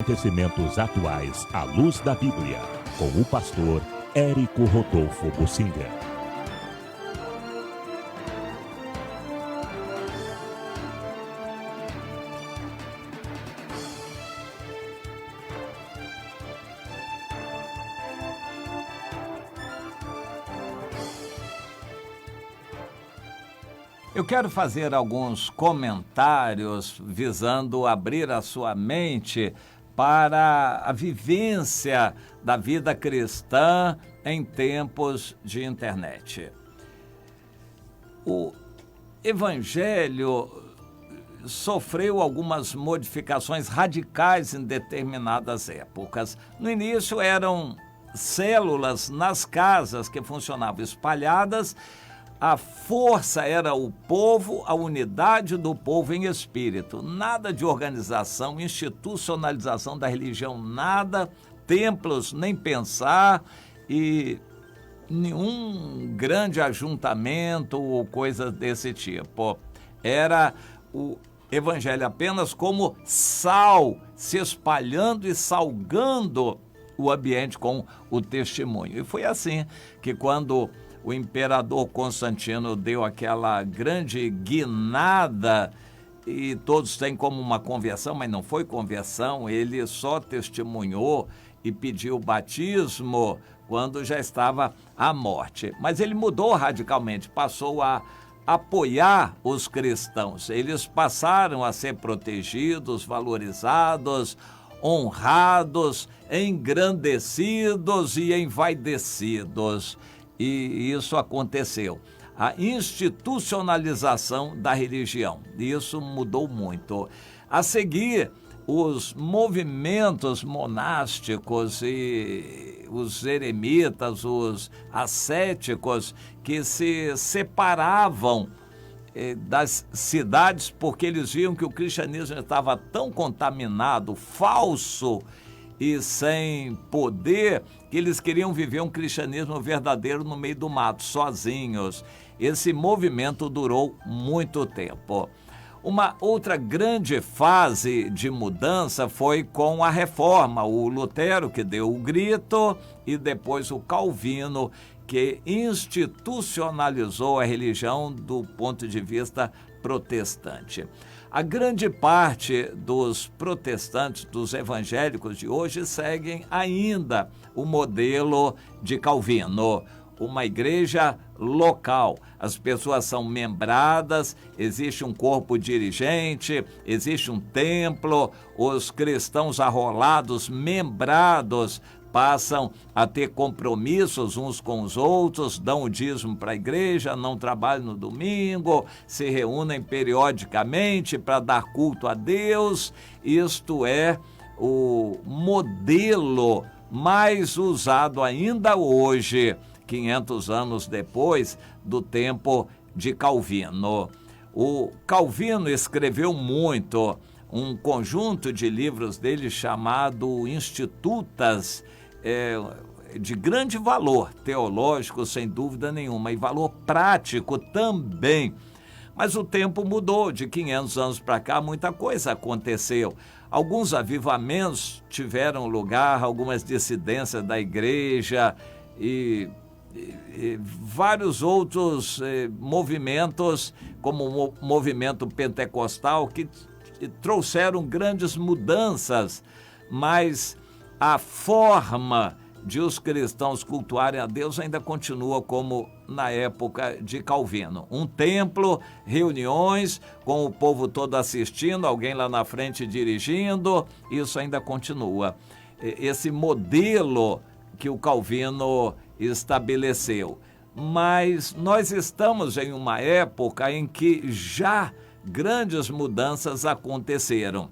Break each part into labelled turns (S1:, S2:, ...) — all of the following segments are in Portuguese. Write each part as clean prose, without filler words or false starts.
S1: Acontecimentos atuais à luz da Bíblia, com o pastor Érico Rodolfo Bocinga.
S2: Eu quero fazer alguns comentários visando abrir a sua mente para a vivência da vida cristã em tempos de internet. O Evangelho sofreu algumas modificações radicais em determinadas épocas. No início eram células nas casas que funcionavam espalhadas. A força era o povo, a unidade do povo em espírito. Nada de organização, institucionalização da religião, nada, templos nem pensar e nenhum grande ajuntamento ou coisa desse tipo. Era o evangelho apenas como sal, se espalhando e salgando o ambiente com o testemunho. E foi assim que quando o imperador Constantino deu aquela grande guinada e todos têm como uma conversão, mas não foi conversão, ele só testemunhou e pediu batismo quando já estava à morte. Mas ele mudou radicalmente, passou a apoiar os cristãos. Eles passaram a ser protegidos, valorizados, honrados, engrandecidos e envaidecidos. E isso aconteceu. A institucionalização da religião, isso mudou muito. A seguir, os movimentos monásticos e os eremitas, os ascéticos, que se separavam das cidades porque eles viam que o cristianismo estava tão contaminado, falso e sem poder, que eles queriam viver um cristianismo verdadeiro no meio do mato, sozinhos. Esse movimento durou muito tempo. Uma outra grande fase de mudança foi com a Reforma, o Lutero que deu o grito e depois o Calvino que institucionalizou a religião do ponto de vista protestante. A grande parte dos protestantes, dos evangélicos de hoje, seguem ainda o modelo de Calvino, uma igreja local. As pessoas são membradas, existe um corpo dirigente, existe um templo, os cristãos arrolados, membrados, passam a ter compromissos uns com os outros, dão o dízimo para a igreja, não trabalham no domingo, se reúnem periodicamente para dar culto a Deus. Isto é o modelo mais usado ainda hoje, 500 anos depois do tempo de Calvino. O Calvino escreveu muito, um conjunto de livros dele chamado Institutas, de grande valor teológico, sem dúvida nenhuma, e valor prático também. Mas o tempo mudou, de 500 anos para cá muita coisa aconteceu. Alguns avivamentos tiveram lugar, algumas dissidências da igreja e vários outros movimentos, como o movimento pentecostal, que trouxeram grandes mudanças, mas a forma de os cristãos cultuarem a Deus ainda continua como na época de Calvino. Um templo, reuniões, com o povo todo assistindo, alguém lá na frente dirigindo, isso ainda continua. Esse modelo que o Calvino estabeleceu. Mas nós estamos em uma época em que já grandes mudanças aconteceram.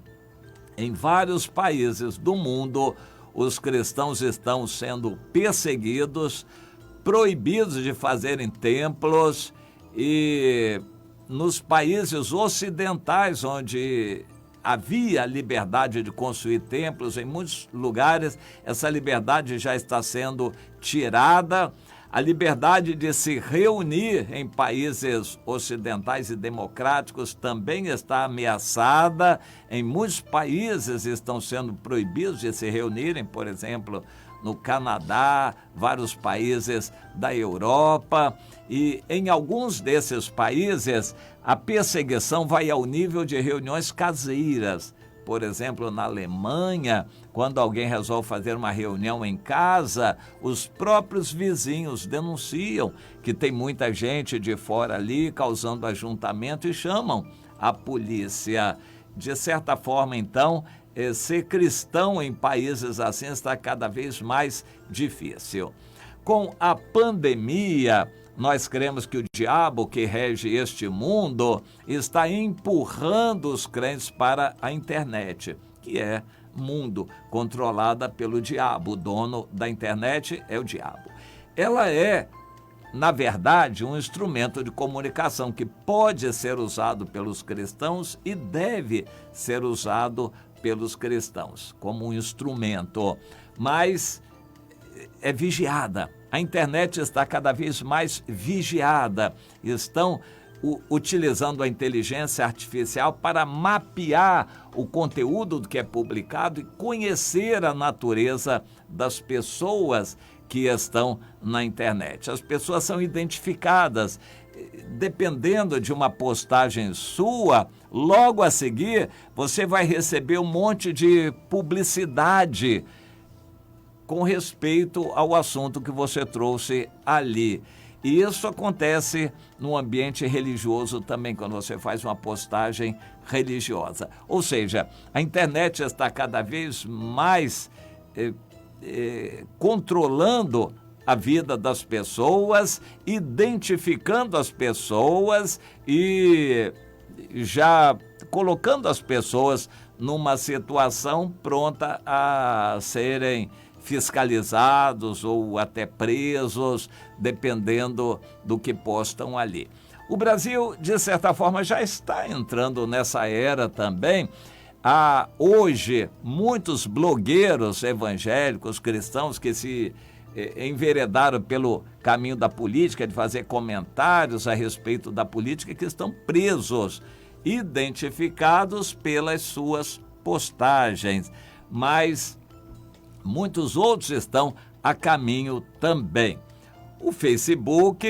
S2: Em vários países do mundo, os cristãos estão sendo perseguidos, proibidos de fazerem templos, e nos países ocidentais, onde havia liberdade de construir templos, em muitos lugares essa liberdade já está sendo tirada. A liberdade de se reunir em países ocidentais e democráticos também está ameaçada. Em muitos países estão sendo proibidos de se reunirem, por exemplo, no Canadá, vários países da Europa. E em alguns desses países, a perseguição vai ao nível de reuniões caseiras. Por exemplo, na Alemanha, quando alguém resolve fazer uma reunião em casa, os próprios vizinhos denunciam que tem muita gente de fora ali causando ajuntamento e chamam a polícia. De certa forma, então, ser cristão em países assim está cada vez mais difícil. Com a pandemia, nós cremos que o diabo que rege este mundo está empurrando os crentes para a internet, que é mundo controlada pelo diabo. O dono da internet é o diabo. Ela é, na verdade, um instrumento de comunicação que pode ser usado pelos cristãos e deve ser usado pelos cristãos como um instrumento, mas é vigiada. A internet está cada vez mais vigiada. Estão utilizando a inteligência artificial para mapear o conteúdo que é publicado e conhecer a natureza das pessoas que estão na internet. As pessoas são identificadas. Dependendo de uma postagem sua, logo a seguir você vai receber um monte de publicidade com respeito ao assunto que você trouxe ali. E isso acontece no ambiente religioso também, quando você faz uma postagem religiosa. Ou seja, a internet está cada vez mais controlando a vida das pessoas, identificando as pessoas e já colocando as pessoas numa situação pronta a serem fiscalizados ou até presos, dependendo do que postam ali. O Brasil, de certa forma, já está entrando nessa era também. Há hoje muitos blogueiros evangélicos, cristãos, que se enveredaram pelo caminho da política, de fazer comentários a respeito da política, que estão presos, identificados pelas suas postagens. Mas muitos outros estão a caminho também. O Facebook,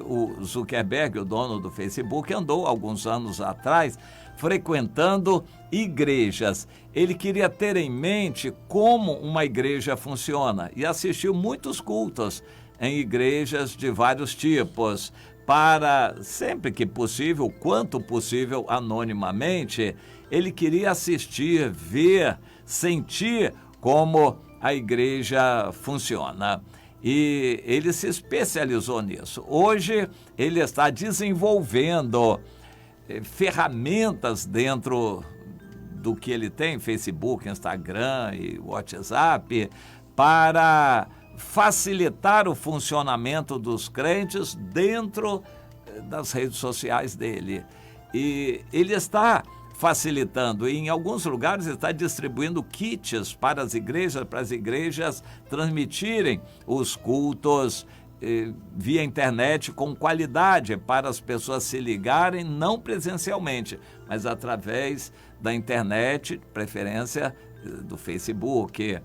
S2: o Zuckerberg, o dono do Facebook, andou alguns anos atrás frequentando igrejas. Ele queria ter em mente como uma igreja funciona e assistiu muitos cultos em igrejas de vários tipos, para, sempre que possível, quanto possível, anonimamente, ele queria assistir, ver, sentir como a igreja funciona. E ele se especializou nisso. Hoje, ele está desenvolvendo ferramentas dentro do que ele tem, Facebook, Instagram e WhatsApp, para facilitar o funcionamento dos crentes dentro das redes sociais dele. E ele está facilitando, e em alguns lugares está distribuindo kits para as igrejas transmitirem os cultos via internet com qualidade, para as pessoas se ligarem, não presencialmente, mas através da internet, preferência do Facebook.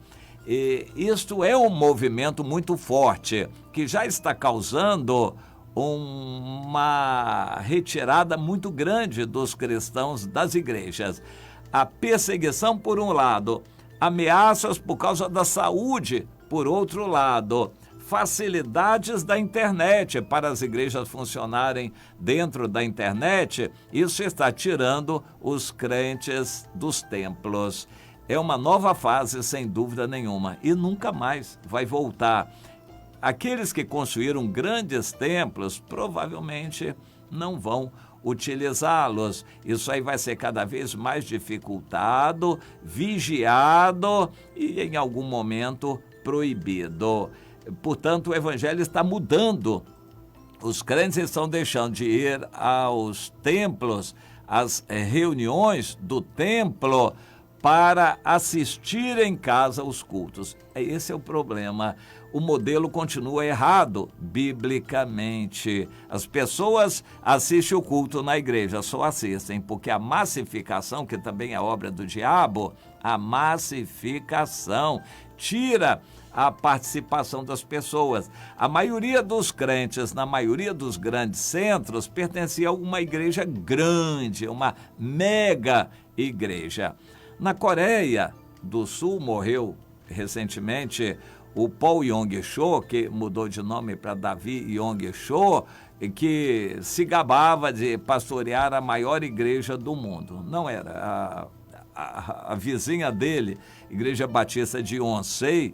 S2: E isto é um movimento muito forte, que já está causando uma retirada muito grande dos cristãos das igrejas. A perseguição, por um lado, ameaças por causa da saúde, por outro lado, facilidades da internet para as igrejas funcionarem dentro da internet, isso está tirando os crentes dos templos. É uma nova fase, sem dúvida nenhuma, e nunca mais vai voltar. Aqueles que construíram grandes templos provavelmente não vão utilizá-los. Isso aí vai ser cada vez mais dificultado, vigiado e, em algum momento, proibido. Portanto, o evangelho está mudando. Os crentes estão deixando de ir aos templos, às reuniões do templo, para assistir em casa os cultos. Esse é o problema. O modelo continua errado, biblicamente. As pessoas assistem o culto na igreja, só assistem, porque a massificação, que também é obra do diabo, a massificação tira a participação das pessoas. A maioria dos crentes, na maioria dos grandes centros, pertencia a uma igreja grande, uma mega igreja. Na Coreia do Sul morreu recentemente o Paul Yong-cho, que mudou de nome para Davi Yong-cho, que se gabava de pastorear a maior igreja do mundo. Não era. A vizinha dele, Igreja Batista de Yonsei,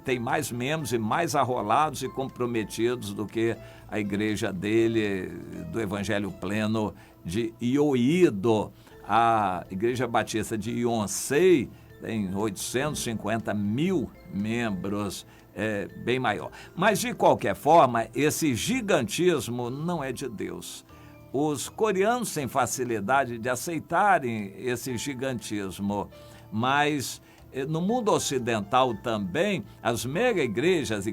S2: tem mais membros e mais arrolados e comprometidos do que a igreja dele, do Evangelho Pleno de Ioído. A Igreja Batista de Yonsei tem 850 mil membros, bem maior. Mas, de qualquer forma, esse gigantismo não é de Deus. Os coreanos têm facilidade de aceitarem esse gigantismo, mas no mundo ocidental também, as mega igrejas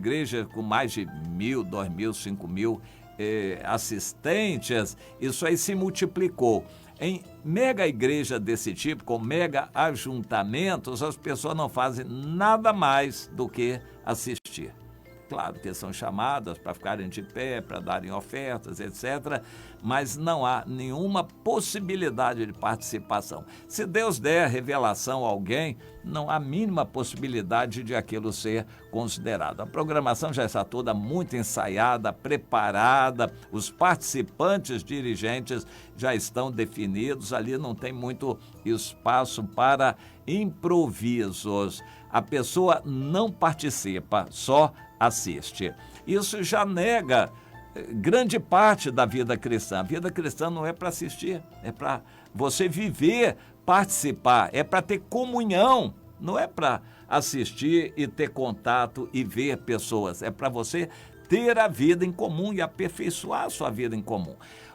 S2: com mais de 1.000, 2.000, 5.000 assistentes, isso aí se multiplicou. Em mega igreja desse tipo, com mega ajuntamentos, as pessoas não fazem nada mais do que assistir. Claro que são chamadas para ficarem de pé, para darem ofertas, etc., mas não há nenhuma possibilidade de participação. Se Deus der revelação a alguém, não há mínima possibilidade de aquilo ser considerado. A programação já está toda muito ensaiada, preparada, os participantes dirigentes já estão definidos, ali não tem muito espaço para improvisos. A pessoa não participa, só assiste. Isso já nega grande parte da vida cristã. A vida cristã não é para assistir, é para você viver, participar, é para ter comunhão, não é para assistir e ter contato e ver pessoas, é para você ter a vida em comum e aperfeiçoar a sua vida em comum.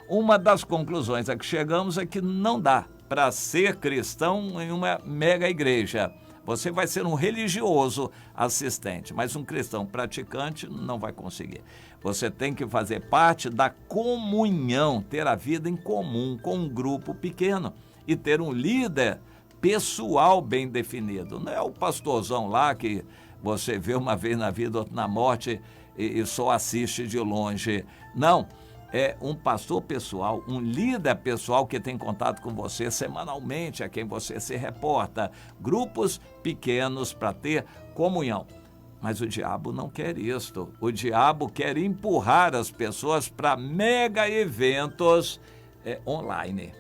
S2: Uma das conclusões a que chegamos é que não dá para ser cristão em uma mega igreja. Você vai ser um religioso assistente, mas um cristão praticante não vai conseguir. Você tem que fazer parte da comunhão, ter a vida em comum com um grupo pequeno e ter um líder pessoal bem definido. Não é o pastorzão lá que você vê uma vez na vida, outro na morte e só assiste de longe. Não. É um pastor pessoal, um líder pessoal que tem contato com você semanalmente, a quem você se reporta. Grupos pequenos para ter comunhão. Mas o diabo não quer isto. O diabo quer empurrar as pessoas para mega eventos online.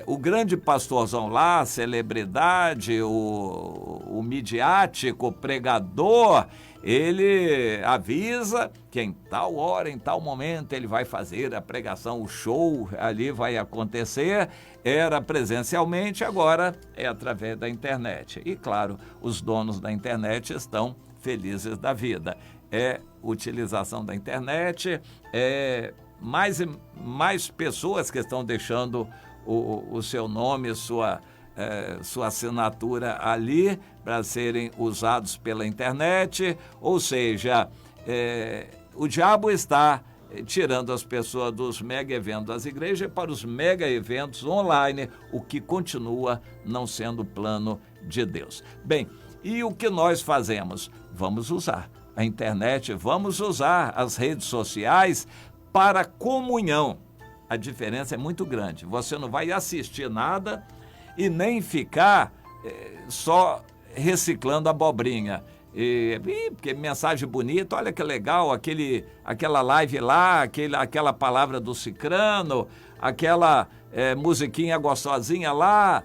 S2: O grande pastorzão lá, celebridade, o midiático, o pregador, ele avisa que em tal hora, em tal momento, ele vai fazer a pregação, o show ali vai acontecer. Era presencialmente, agora é através da internet. E, claro, os donos da internet estão felizes da vida. É utilização da internet, mais e mais pessoas que estão deixando o seu nome, sua assinatura ali para serem usados pela internet, ou seja, o diabo está tirando as pessoas dos mega eventos das igrejas para os mega eventos online, o que continua não sendo o plano de Deus. Bem, e o que nós fazemos? Vamos usar a internet, vamos usar as redes sociais para comunhão. A diferença é muito grande. Você não vai assistir nada e nem ficar só reciclando abobrinha. Porque mensagem bonita, olha que legal, aquela live lá, aquela palavra do cicrano, aquela musiquinha gostosinha lá.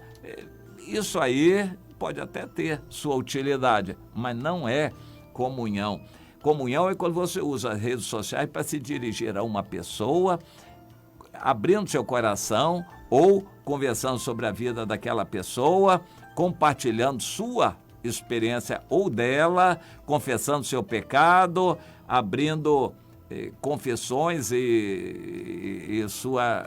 S2: Isso aí pode até ter sua utilidade, mas não é comunhão. Comunhão é quando você usa as redes sociais para se dirigir a uma pessoa, abrindo seu coração ou conversando sobre a vida daquela pessoa, compartilhando sua experiência ou dela, confessando seu pecado, abrindo confissões e sua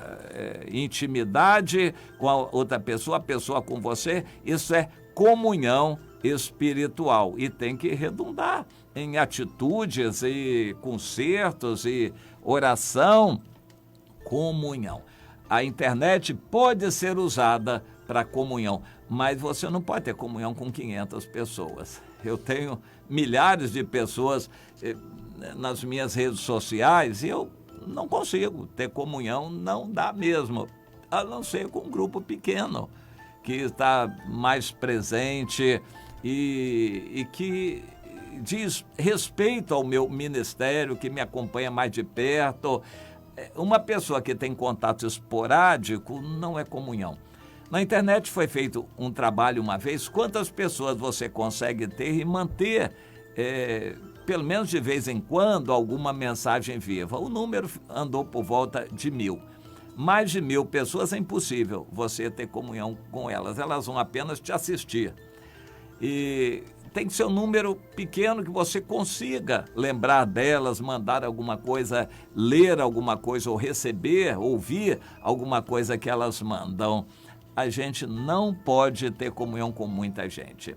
S2: intimidade com a outra pessoa, a pessoa com você, isso é comunhão espiritual e tem que redundar em atitudes e concertos e oração, comunhão. A internet pode ser usada para comunhão, mas você não pode ter comunhão com 500 pessoas. Eu tenho milhares de pessoas nas minhas redes sociais e eu não consigo ter comunhão, não dá mesmo, a não ser com um grupo pequeno que está mais presente e que diz respeito ao meu ministério, que me acompanha mais de perto. Uma pessoa que tem contato esporádico não é comunhão. Na internet foi feito um trabalho uma vez, quantas pessoas você consegue ter e manter, pelo menos de vez em quando, alguma mensagem viva. O número andou por volta de 1000. Mais de 1000 pessoas é impossível você ter comunhão com elas, elas vão apenas te assistir. E tem que ser um número pequeno que você consiga lembrar delas, mandar alguma coisa, ler alguma coisa ou receber, ouvir alguma coisa que elas mandam. A gente não pode ter comunhão com muita gente.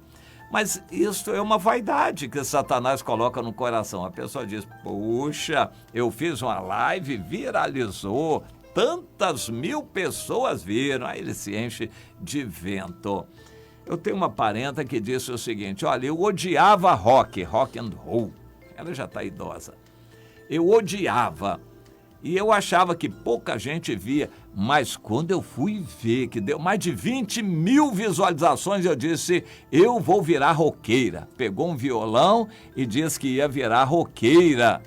S2: Mas isso é uma vaidade que Satanás coloca no coração. A pessoa diz, puxa, eu fiz uma live, viralizou, tantas 1000 pessoas viram, aí ele se enche de vento. Eu tenho uma parenta que disse o seguinte, olha, eu odiava rock and roll, ela já está idosa, eu odiava, e eu achava que pouca gente via, mas quando eu fui ver que deu mais de 20.000 visualizações, eu disse, eu vou virar roqueira. Pegou um violão e disse que ia virar roqueira.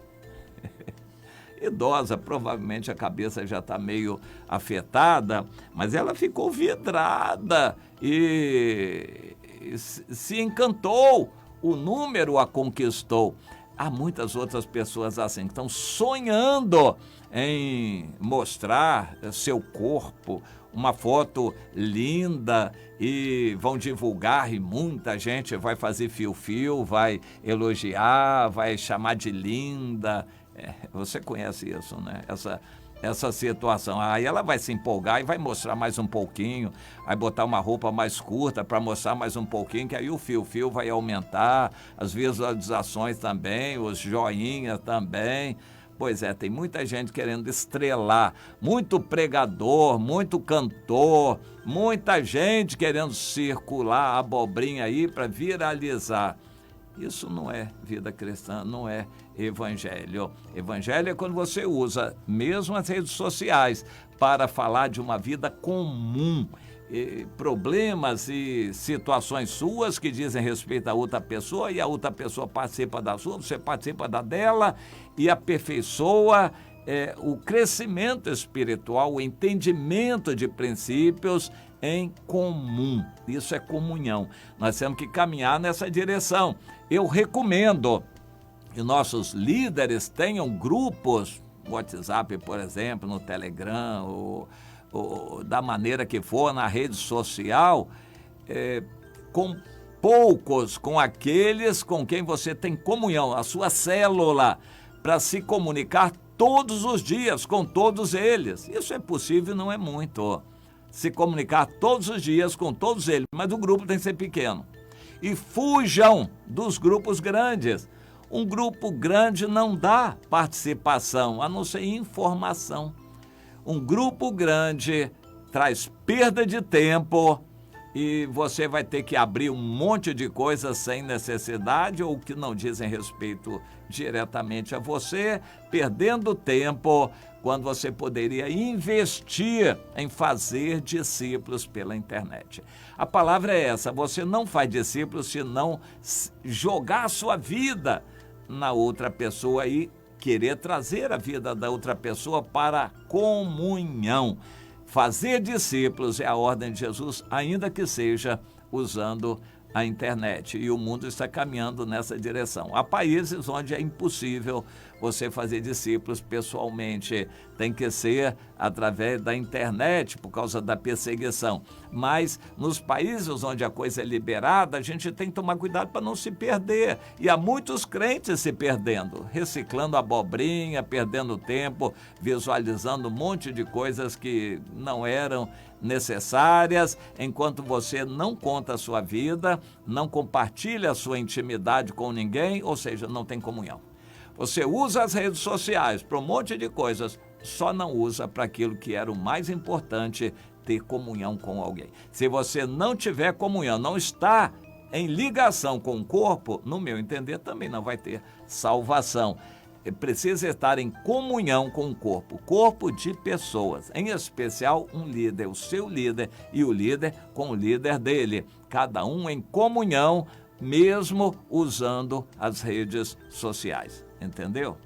S2: Idosa, provavelmente a cabeça já está meio afetada, mas ela ficou vidrada e se encantou, o número a conquistou. Há muitas outras pessoas assim, que estão sonhando em mostrar seu corpo, uma foto linda e vão divulgar e muita gente vai fazer fio-fio, vai elogiar, vai chamar de linda. Você conhece isso, né? Essa situação. Aí ela vai se empolgar e vai mostrar mais um pouquinho, vai botar uma roupa mais curta para mostrar mais um pouquinho, que aí o fio-fio vai aumentar, as visualizações também, os joinhas também. Pois é, tem muita gente querendo estrelar, muito pregador, muito cantor, muita gente querendo circular a abobrinha aí para viralizar. Isso não é vida cristã, não é evangelho. Evangelho é quando você usa mesmo as redes sociais para falar de uma vida comum, problemas e situações suas que dizem respeito a outra pessoa e a outra pessoa participa da sua, você participa da dela e aperfeiçoa o crescimento espiritual, o entendimento de princípios em comum. Isso é comunhão. Nós temos que caminhar nessa direção. Eu recomendo que nossos líderes tenham grupos, no WhatsApp, por exemplo, no Telegram, ou da maneira que for, na rede social, com poucos, com aqueles com quem você tem comunhão, a sua célula, para se comunicar todos os dias com todos eles. Isso é possível, não é muito. Se comunicar todos os dias com todos eles, mas o grupo tem que ser pequeno. E fujam dos grupos grandes. Um grupo grande não dá participação, a não ser informação. Um grupo grande traz perda de tempo e você vai ter que abrir um monte de coisas sem necessidade ou que não dizem respeito diretamente a você, perdendo tempo quando você poderia investir em fazer discípulos pela internet. A palavra é essa, você não faz discípulos se não jogar a sua vida na outra pessoa e querer trazer a vida da outra pessoa para a comunhão. Fazer discípulos é a ordem de Jesus, ainda que seja usando a internet, e o mundo está caminhando nessa direção. Há países onde é impossível você fazer discípulos pessoalmente, tem que ser através da internet por causa da perseguição. Mas nos países onde a coisa é liberada, a gente tem que tomar cuidado para não se perder. E há muitos crentes se perdendo, reciclando abobrinha, perdendo tempo, visualizando um monte de coisas que não eram necessárias, enquanto você não conta a sua vida, não compartilha a sua intimidade com ninguém, ou seja, não tem comunhão. Você usa as redes sociais para um monte de coisas, só não usa para aquilo que era o mais importante, ter comunhão com alguém. Se você não tiver comunhão, não está em ligação com o corpo, no meu entender, também não vai ter salvação. Precisa estar em comunhão com o corpo de pessoas, em especial um líder, o seu líder e o líder com o líder dele, cada um em comunhão, mesmo usando as redes sociais, entendeu?